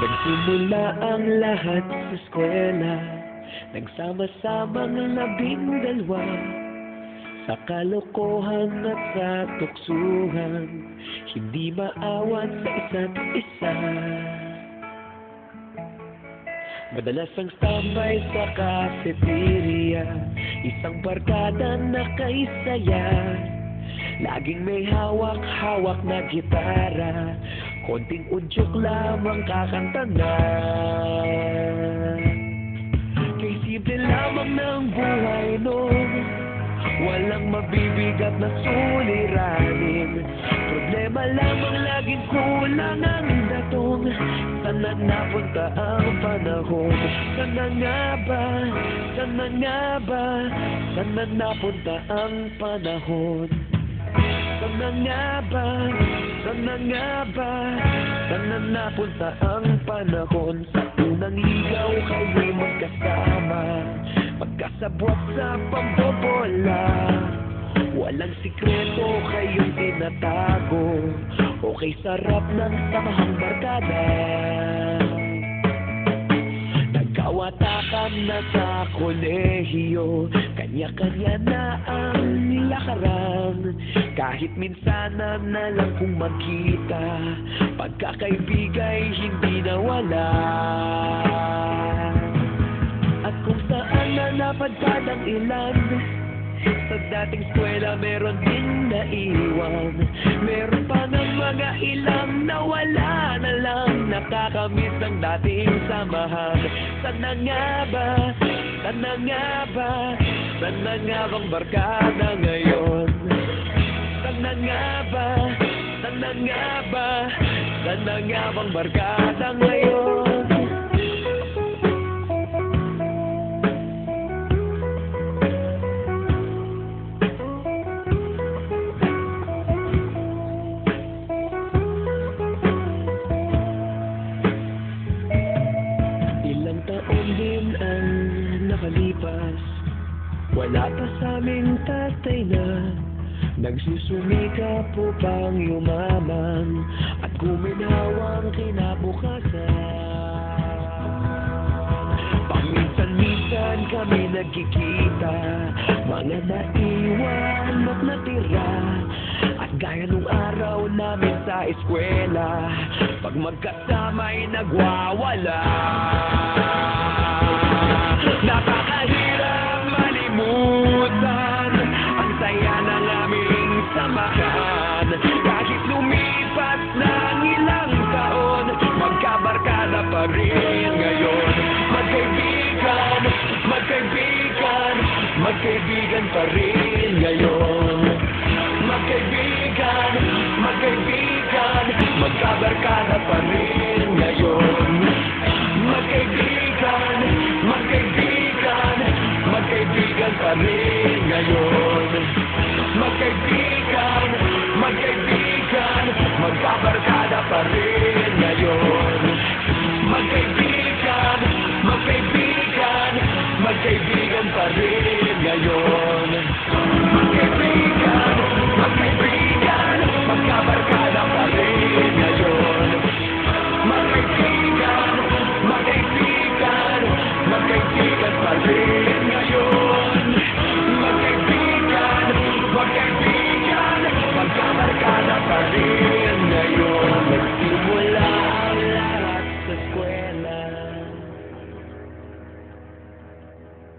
Nagsimula ang lahat sa eskwela, nagsama-samang 12 sa kalokohan at sa tuksuhan, hindi maawat sa isa't isa. Madalas ang tambay sa cafeteria, isang barkada na kaisaya, laging may hawak-hawak na gitara, konting udyok lamang kakanta na. Kay simple lamang ng buhay noon, walang mabibigat na suliranin, problema lamang laging kulang ang datong. Sana napunta ang panahon? Sana nga ba? Sana nga ba? Sana napunta ang panahon? Sana nga ba? Sana nga ba? Sana napunta ang panahon? Sa unang ligaw kayo'y magkasama, magkasabwat sa pambobola, walang sikreto kayong tinatago, okay sarap ng samahang barkada. Nagkawatakan na sa kolehiyo, kanya-kanya na ang lakaran, kahit minsanan na lang kung magkita, pagkakaibigay hindi nawala. At kung saan na napadpad ang ilan, sa dating eskwela meron din naiwan, meron pa ng mga ilang nawala na lang, nakakamiss ang dating samahan. Sana nga ba? Sana nga ba? Sana nga bang barkada ngayon? Sana nga ba? Sana nga ba? Sana nga bang barkada ngayon? Wala pa sa aming tatay na nagsusumikap upang yumaman at guminhawang kinabukasan. Paminsan-minsan kami nagkikita, mga naiwan at natira, at gaya nung araw namin sa eskwela, pag magkasama'y nagwawala. Nakakahirap malimutan ang saya ng aming samahan, kahit lumipas ng ilang taon, magkabarkada pa rin ngayon. Magkaibigan, magkaibigan, magkaibigan pa rin ngayon. Magkaibigan, magkaibigan, magkabarkada pa rin ngayon. Magkaibigan, magkaibigan, magkaibigan pa rin ngayon. Magkaibigan, magkaibigan, magkabarkada